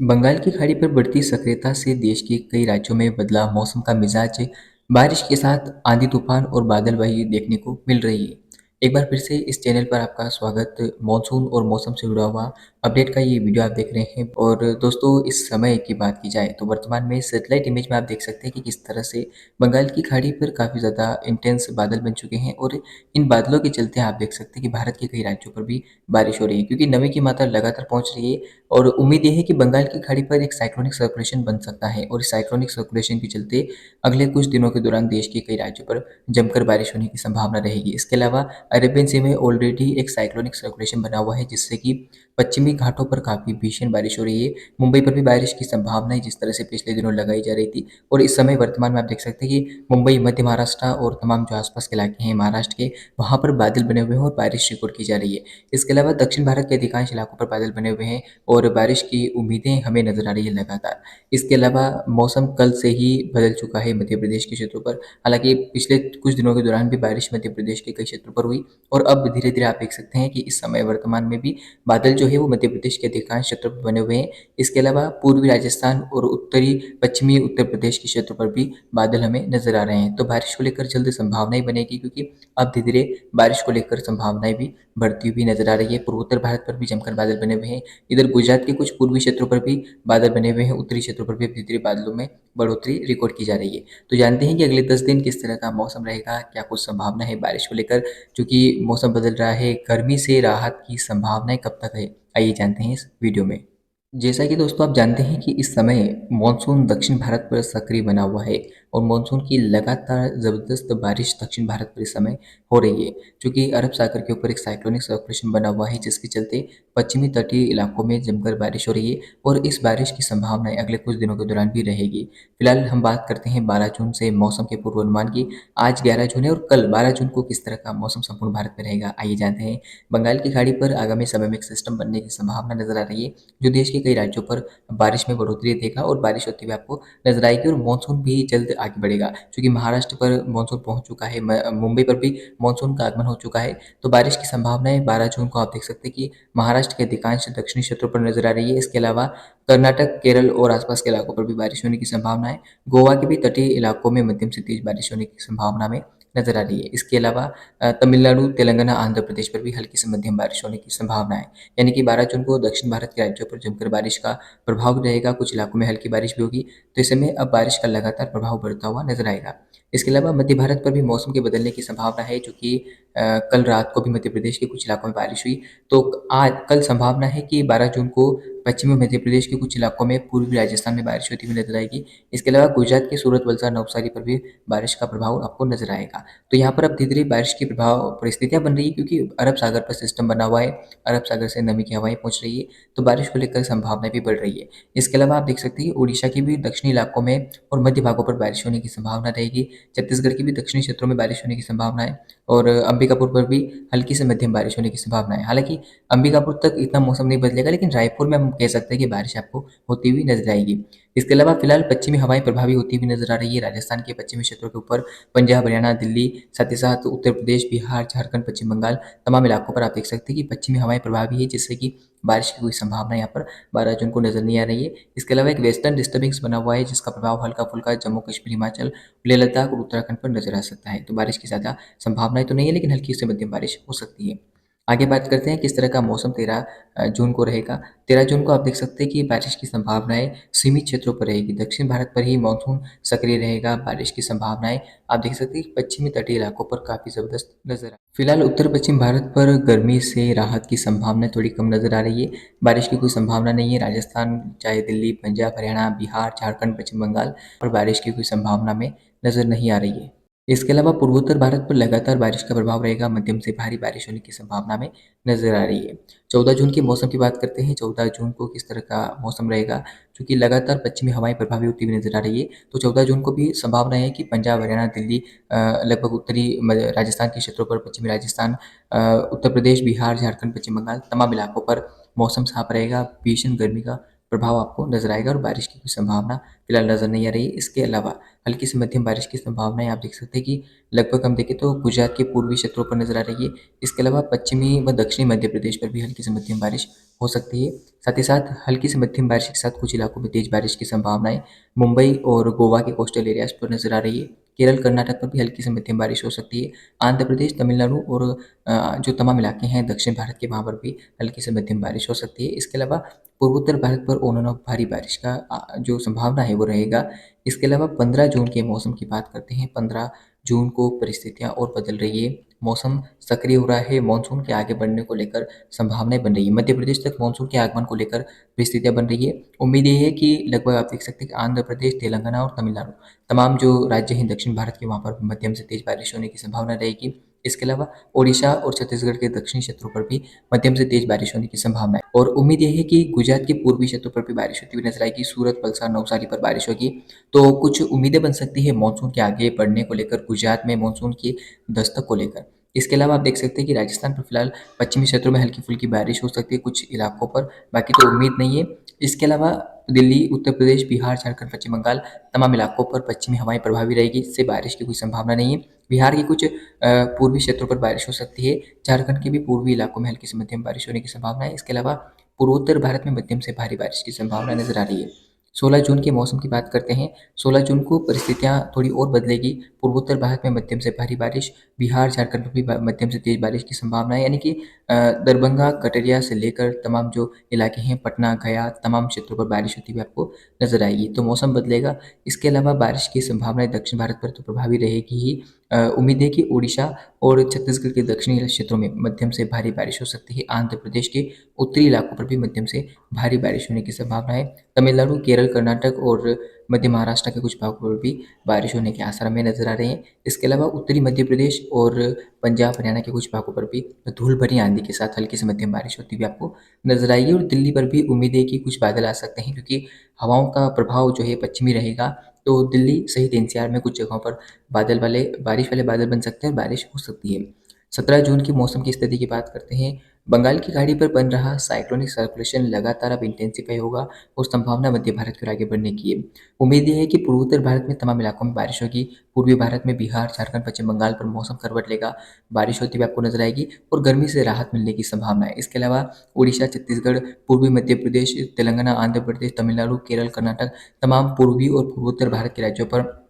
बंगाल की खाड़ी पर बढ़ती सक्रियता से देश के कई राज्यों में बदला मौसम का मिजाज। बारिश के साथ आंधी तूफान और बादलवाही देखने को मिल रही है। एक बार फिर से इस चैनल पर आपका स्वागत। मॉनसून और मौसम से जुड़ा हुआ अपडेट का ये वीडियो आप देख रहे हैं। और दोस्तों, इस समय की बात की जाए तो वर्तमान में सैटेलाइट इमेज में आप देख सकते हैं कि किस तरह से बंगाल की खाड़ी पर काफ़ी ज़्यादा इंटेंस बादल बन चुके हैं। और इन बादलों के चलते आप देख सकते हैं कि भारत के कई राज्यों पर भी बारिश हो रही है, क्योंकि नमी की मात्रा लगातार पहुंच रही है। और उम्मीद ये है कि बंगाल की खाड़ी पर एक साइक्लोनिक सर्कुलेशन बन सकता है, और इस साइक्लोनिक सर्कुलेशन के चलते अगले कुछ दिनों के दौरान देश के कई राज्यों पर जमकर बारिश होने की संभावना रहेगी। इसके अलावा अरेबियन सी में ऑलरेडी एक साइक्लोनिक सर्कुलेशन बना हुआ है, जिससे कि पश्चिमी घाटों पर काफ़ी भीषण बारिश हो रही है। मुंबई पर भी बारिश की संभावना है, जिस तरह से पिछले दिनों लगाई जा रही थी। और इस समय वर्तमान में आप देख सकते हैं कि मुंबई, मध्य महाराष्ट्र और तमाम जो आसपास के इलाके हैं महाराष्ट्र के, वहाँ पर बादल बने हुए हैं और बारिश रिकॉर्ड की जा रही है। इसके अलावा दक्षिण भारत के अधिकांश इलाकों पर बादल बने हुए हैं और बारिश की उम्मीदें हमें नज़र आ रही है लगातार। इसके अलावा मौसम कल से ही बदल चुका है मध्य प्रदेश के क्षेत्रों पर। हालाँकि पिछले कुछ दिनों के दौरान भी बारिश मध्य प्रदेश के कई क्षेत्रों पर हुई, और अब धीरे-धीरे आप देख सकते हैं कि इस समय वर्तमान में भी बादल जो है वो मध्य प्रदेश के अधिकांश क्षेत्रों पर बने हुए हैं। इसके अलावा पूर्वी राजस्थान और उत्तरी पश्चिमी उत्तर प्रदेश के क्षेत्रों पर भी बादल हमें नज़र आ रहे हैं। तो बारिश को लेकर जल्द संभावनाएँ बनेगी, क्योंकि अब धीरे-धीरे बारिश को लेकर संभावनाएँ भी बढ़ती हुई नज़र आ रही है। पूर्वोत्तर भारत पर भी जमकर बादल बने हुए हैं। इधर गुजरात के कुछ पूर्वी क्षेत्रों पर भी बादल बने हुए हैं। उत्तरी क्षेत्रों पर भी अब धीरे-धीरे बादलों में बढ़ोतरी रिकॉर्ड की जा रही है। तो जानते हैं कि अगले 10 दिन किस तरह का मौसम रहेगा, क्या कुछ संभावना है बारिश को लेकर? चूँकि मौसम बदल रहा है, गर्मी से राहत की संभावनाएँ कब तक है? आइए जानते हैं इस वीडियो में। जैसा कि दोस्तों आप जानते हैं कि इस समय मानसून दक्षिण भारत पर सक्रिय बना हुआ है, और मानसून की लगातार ज़बरदस्त बारिश दक्षिण भारत पर इस समय हो रही है। चूँकि अरब सागर के ऊपर एक साइक्लोनिक सर्कुलेशन बना हुआ है, जिसके चलते पश्चिमी तटीय इलाकों में जमकर बारिश हो रही है, और इस बारिश की संभावनाएँ अगले कुछ दिनों के दौरान भी रहेगी। फिलहाल हम बात करते हैं 12 जून से मौसम के पूर्वानुमान की। आज 11 जून है और कल 12 जून को किस तरह का मौसम संपूर्ण भारत में रहेगा, आइए जानते हैं। बंगाल की खाड़ी पर आगामी समय में एक सिस्टम बनने की संभावना नज़र आ रही है, जो देश के कई राज्यों पर बारिश में बढ़ोतरी देगा, और बारिश होते हुए आपको नज़र आएगी, और मानसून भी जल्द आगे बढ़ेगा। क्योंकि महाराष्ट्र पर मानसून पहुँच चुका है, मुंबई पर भी मानसून का आगमन हो चुका है। तो बारिश की संभावनाएँ 12 जून को आप देख सकते हैं कि महाराष्ट्र के अधिकांश दक्षिणी क्षेत्रों पर नज़र आ रही है। इसके अलावा कर्नाटक, केरल और आसपास के इलाकों पर भी बारिश होने की संभावना है। गोवा के भी तटीय इलाकों में मध्यम से तेज़ बारिश होने की संभावना में नज़र आ रही है। इसके अलावा तमिलनाडु, तेलंगाना, आंध्र प्रदेश पर भी हल्की से मध्यम बारिश होने की संभावना है। यानी कि 12 जून को दक्षिण भारत के राज्यों पर जमकर बारिश का प्रभाव रहेगा, कुछ इलाकों में हल्की बारिश भी होगी। तो ऐसे में अब बारिश का लगातार प्रभाव बढ़ता हुआ नज़र आएगा। इसके अलावा मध्य भारत पर भी मौसम के बदलने की संभावना है, चूँकि कल रात को भी मध्य प्रदेश के कुछ इलाकों में बारिश हुई। तो आज कल संभावना है कि 12 जून को पश्चिमी मध्य प्रदेश के कुछ इलाकों में, पूर्वी राजस्थान में बारिश होती हुई नज़र आएगी। इसके अलावा गुजरात के सूरत, वलसाड, नवसारी पर भी बारिश का प्रभाव आपको नज़र आएगा। तो यहाँ पर अब धीरे-धीरे बारिश की प्रभाव परिस्थितियाँ बन रही है, क्योंकि अरब सागर पर सिस्टम बना हुआ है। अरब सागर से नमी की हवाएँ पहुँच रही है, तो बारिश को लेकर संभावनाएँ भी बढ़ रही है। इसके अलावा आप देख सकते हैं कि ओडिशा के भी दक्षिणी इलाकों में और मध्य भागों पर बारिश होने की संभावना रहेगी। छत्तीसगढ़ के भी दक्षिणी क्षेत्रों में बारिश होने की संभावना है, और अंबिकापुर पर भी हल्की से मध्यम बारिश होने की संभावना है। हालाँकि अंबिकापुर तक इतना मौसम नहीं बदलेगा, लेकिन रायपुर में हम कह सकते हैं कि बारिश आपको होती हुई नज़र आएगी। इसके अलावा फिलहाल पश्चिमी हवाएँ प्रभावी होती हुई नज़र आ रही है राजस्थान के पश्चिमी क्षेत्रों के ऊपर, पंजाब, हरियाणा, दिल्ली, साथ ही साथ उत्तर प्रदेश, बिहार, झारखंड, पश्चिम बंगाल, तमाम इलाकों पर आप देख सकते हैं कि पश्चिमी हवाएँ प्रभावी है, जिससे कि बारिश की कोई संभावना यहाँ पर 12 जून को नज़र नहीं आ रही है। इसके अलावा एक वेस्टर्न डिस्टर्बेंस बना हुआ है, जिसका प्रभाव हल्का-फुल्का जम्मू कश्मीर, हिमाचल, लेह लद्दाख और उत्तराखंड पर नज़र आ सकता है। तो बारिश की ज़्यादा संभावनाएँ तो नहीं है, लेकिन हल्की से मध्यम बारिश हो सकती है। आगे बात करते हैं किस तरह का मौसम 13 जून को रहेगा। 13 जून को आप देख सकते हैं कि बारिश की संभावनाएँ सीमित क्षेत्रों पर रहेगी। दक्षिण भारत पर ही मानसून सक्रिय रहेगा। बारिश की संभावनाएँ आप देख सकते हैं कि पश्चिमी तटीय इलाकों पर काफ़ी ज़बरदस्त नज़र आ फिलहाल उत्तर-पश्चिम भारत पर गर्मी से राहत की संभावना थोड़ी कम नज़र आ रही है। बारिश की कोई संभावना नहीं है। राजस्थान, चाहे दिल्ली, पंजाब, हरियाणा, बिहार, झारखंड, पश्चिम बंगाल पर बारिश की कोई संभावना में नज़र नहीं आ रही है। इसके अलावा पूर्वोत्तर भारत पर लगातार बारिश का प्रभाव रहेगा, मध्यम से भारी बारिश होने की संभावना में नज़र आ रही है। 14 जून के मौसम की बात करते हैं, 14 जून को किस तरह का मौसम रहेगा, चूँकि लगातार पश्चिमी हवाएँ प्रभावी होती हुई नज़र आ रही है, तो 14 जून को भी संभावना है कि पंजाब, हरियाणा, दिल्ली, लगभग उत्तरी राजस्थान के क्षेत्रों पर, पश्चिमी राजस्थान, उत्तर प्रदेश, बिहार, झारखंड, पश्चिम बंगाल, तमाम इलाकों पर मौसम साफ रहेगा, भीषण गर्मी का प्रभाव आपको नज़र आएगा, और बारिश की कोई संभावना फिलहाल नज़र नहीं आ रही है। इसके अलावा हल्की से मध्यम बारिश की संभावनाएं आप देख सकते हैं कि लगभग हम देखें तो गुजरात के पूर्वी क्षेत्रों पर नजर आ रही है। इसके अलावा पश्चिमी व दक्षिणी मध्य प्रदेश पर भी हल्की से मध्यम बारिश हो सकती है। साथ ही साथ हल्की से मध्यम बारिश के साथ कुछ इलाकों में तेज बारिश की संभावनाएं मुंबई और गोवा के कोस्टल एरियाज पर नजर आ रही है। केरल कर्नाटक पर भी हल्की से मध्यम बारिश हो सकती है। आंध्र प्रदेश तमिलनाडु और जो तमाम इलाके हैं दक्षिण भारत के, वहाँ पर भी हल्की से मध्यम बारिश हो सकती है। इसके अलावा पूर्वोत्तर भारत पर ऑन एंड ऑफ भारी बारिश का जो संभावना है वो रहेगा। इसके अलावा 15 जून के मौसम की बात करते हैं। 15 जून को परिस्थितियां और बदल रही है। मौसम सक्रिय हो रहा है। मानसून के आगे बढ़ने को लेकर संभावनाएं बन रही है। मध्य प्रदेश तक मानसून के आगमन को लेकर परिस्थितियां बन रही है। उम्मीद ये है कि लगभग आप देख सकते हैं कि आंध्र प्रदेश, तेलंगाना और तमिलनाडु, तमाम जो राज्य हैं दक्षिण भारत के, वहाँ पर मध्यम से तेज बारिश होने की संभावना रहेगी। इसके अलावा ओडिशा और छत्तीसगढ़ के दक्षिणी क्षेत्रों पर भी मध्यम से तेज बारिश होने की संभावना है। और उम्मीद यह है कि गुजरात के पूर्वी क्षेत्रों पर भी बारिश होती हुई नजर आएगी। सूरत, वलसाड़, नवसारी पर बारिश होगी। तो कुछ उम्मीदें बन सकती है मानसून के आगे बढ़ने को लेकर, गुजरात में मानसून की दस्तक को लेकर। इसके अलावा आप देख सकते हैं कि राजस्थान पर फिलहाल पश्चिमी क्षेत्रों में हल्की फुल्की बारिश हो सकती है कुछ इलाकों पर, बाकी तो उम्मीद नहीं है। इसके अलावा दिल्ली, उत्तर प्रदेश, बिहार, झारखंड, पश्चिम बंगाल, तमाम इलाकों पर पश्चिमी हवाएं प्रभावी रहेगी। इससे बारिश की कोई संभावना नहीं है। बिहार के कुछ पूर्वी क्षेत्रों पर बारिश हो सकती है। झारखंड के भी पूर्वी इलाकों में हल्की से मध्यम बारिश होने की संभावना है। इसके अलावा पूर्वोत्तर भारत में मध्यम से भारी बारिश की संभावना नजर आ रही है। 16 जून के मौसम की बात करते हैं। 16 जून को परिस्थितियां थोड़ी और बदलेगी। पूर्वोत्तर भारत में मध्यम से भारी बारिश, बिहार, झारखंड में भी मध्यम से तेज बारिश की संभावना है। यानी कि दरभंगा, कटरिया से लेकर तमाम जो इलाके हैं, पटना, गया, तमाम क्षेत्रों पर बारिश होती हुई आपको नजर आएगी। तो मौसम बदलेगा। इसके अलावा बारिश की संभावनाएं दक्षिण भारत पर तो प्रभावी रहेगी ही। उम्मीद है कि उड़ीसा और छत्तीसगढ़ के दक्षिणी क्षेत्रों में मध्यम से भारी बारिश हो सकती है। आंध्र प्रदेश के उत्तरी इलाकों पर भी मध्यम से भारी बारिश होने की संभावना है। तमिलनाडु, केरल, कर्नाटक और मध्य महाराष्ट्र के कुछ भागों पर भी बारिश होने के आसार हमें नजर आ रहे हैं। इसके अलावा उत्तरी मध्य प्रदेश और पंजाब, हरियाणा के कुछ भागों पर भी धूल भरी आंधी के साथ हल्की से मध्यम बारिश होती हुई आपको नजर आएगी। और दिल्ली पर भी उम्मीद है कि कुछ बादल आ सकते हैं, क्योंकि हवाओं का प्रभाव जो है पश्चिमी रहेगा। तो दिल्ली सहित एनसीआर में कुछ जगहों पर बादल वाले बारिश वाले बादल बन सकते हैं, बारिश हो सकती है। 17 जून की मौसम की स्थिति की बात करते हैं। बंगाल की खाड़ी पर बन रहा साइक्लोनिक सर्कुलेशन लगातार अब इंटेंसिफाई होगा और संभावना मध्य भारत की ओर आगे बढ़ने की है। उम्मीद ये है कि पूर्वोत्तर भारत में तमाम इलाकों में बारिश होगी। पूर्वी भारत में बिहार, झारखंड, पश्चिम बंगाल पर मौसम करवट लेगा। बारिश होती हुई आपको नजर आएगी और गर्मी से राहत मिलने की संभावना है। इसके अलावा उड़ीसा, छत्तीसगढ़, पूर्वी मध्य प्रदेश, तेलंगाना, आंध्र प्रदेश, तमिलनाडु, केरल, कर्नाटक, तमाम पूर्वी और पूर्वोत्तर भारत के राज्यों पर,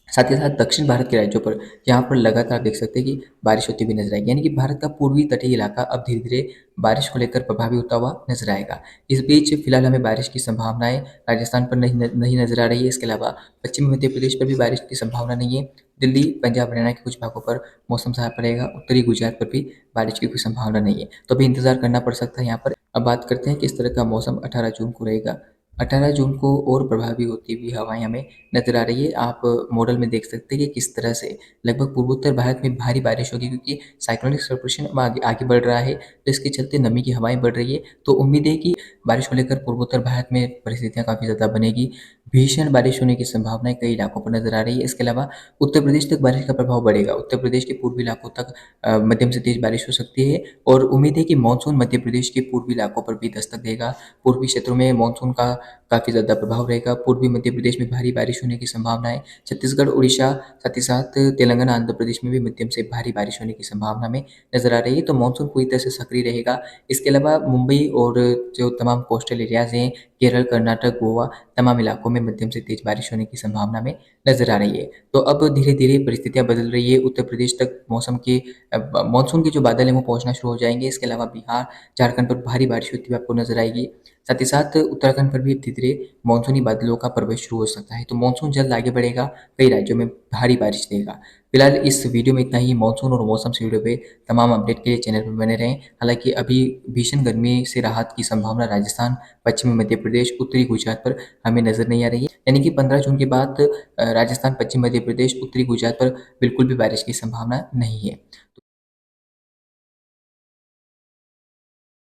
साथ ही साथ दक्षिण भारत के राज्यों पर, यहाँ पर लगातार आप देख सकते हैं कि बारिश होती हुई नजर आएगी। यानी कि भारत का पूर्वी तटीय इलाका अब धीरे धीरे बारिश को लेकर प्रभावी होता हुआ नजर आएगा। इस बीच फिलहाल हमें बारिश की संभावनाएं राजस्थान पर नहीं नजर आ रही है। इसके अलावा पश्चिमी मध्य प्रदेश पर भी बारिश की संभावना नहीं है। दिल्ली, पंजाब, हरियाणा के कुछ भागों पर मौसम साफ रहेगा। उत्तरी गुजरात पर भी बारिश की कोई संभावना नहीं है। तो अभी इंतजार करना पड़ सकता है यहाँ पर। अब बात करते हैं किस तरह का मौसम 18 जून को रहेगा। 18 जून को और प्रभावी होती हुई हवाएं हमें नजर आ रही है। आप मॉडल में देख सकते हैं कि किस तरह से लगभग पूर्वोत्तर भारत में भारी बारिश होगी, क्योंकि साइक्लोनिक सर्कुलेशन अब आगे आगे बढ़ रहा है। तो इसके चलते नमी की हवाएं बढ़ रही है। तो उम्मीद है कि बारिश को लेकर पूर्वोत्तर भारत में परिस्थितियां काफ़ी ज़्यादा बनेगी। भीषण बारिश होने की संभावनाएं कई इलाकों पर नजर आ रही है। इसके अलावा उत्तर प्रदेश तक बारिश का प्रभाव बढ़ेगा। उत्तर प्रदेश के पूर्वी इलाकों तक मध्यम से तेज बारिश हो सकती है। और उम्मीद है कि मानसून मध्य प्रदेश के पूर्वी इलाकों पर भी दस्तक देगा। पूर्वी क्षेत्रों में मानसून का काफ़ी ज़्यादा प्रभाव रहेगा। पूर्वी मध्य प्रदेश में भारी बारिश होने की संभावना है। छत्तीसगढ़, उड़ीसा, साथ ही साथ तेलंगाना, आंध्र प्रदेश में भी मध्यम से भारी बारिश होने की संभावना में नजर आ रही है। तो मानसून पूरी तरह से सक्रिय रहेगा। इसके अलावा मुंबई और जो तमाम कोस्टल एरियाज हैं, केरल, कर्नाटक, गोवा, तमाम इलाकों में मध्यम से तेज बारिश होने की संभावना में नजर आ रही है। तो अब धीरे धीरे परिस्थितियां बदल रही है। उत्तर प्रदेश तक मौसम के मानसून के जो बादल हैं वो पहुंचना शुरू हो जाएंगे। इसके अलावा बिहार, झारखंड पर भारी बारिश होती हुई आपको नजर आएगी। साथ ही साथ उत्तराखंड पर भी धीरे धीरे मानसूनी बादलों का प्रवेश शुरू हो सकता है। तो मानसून जल्द आगे बढ़ेगा, कई राज्यों में भारी बारिश देगा। फिलहाल इस वीडियो में इतना ही। मानसून और मौसम से जुड़े हुए तमाम अपडेट के लिए चैनल पर बने रहें। हालांकि अभी भीषण गर्मी से राहत की संभावना राजस्थान, पश्चिमी मध्य प्रदेश, उत्तरी गुजरात पर हमें नजर नहीं आ रही है। यानी कि 15 जून के बाद राजस्थान, पश्चिम मध्य प्रदेश, उत्तरी गुजरात पर बिल्कुल भी बारिश की संभावना नहीं है।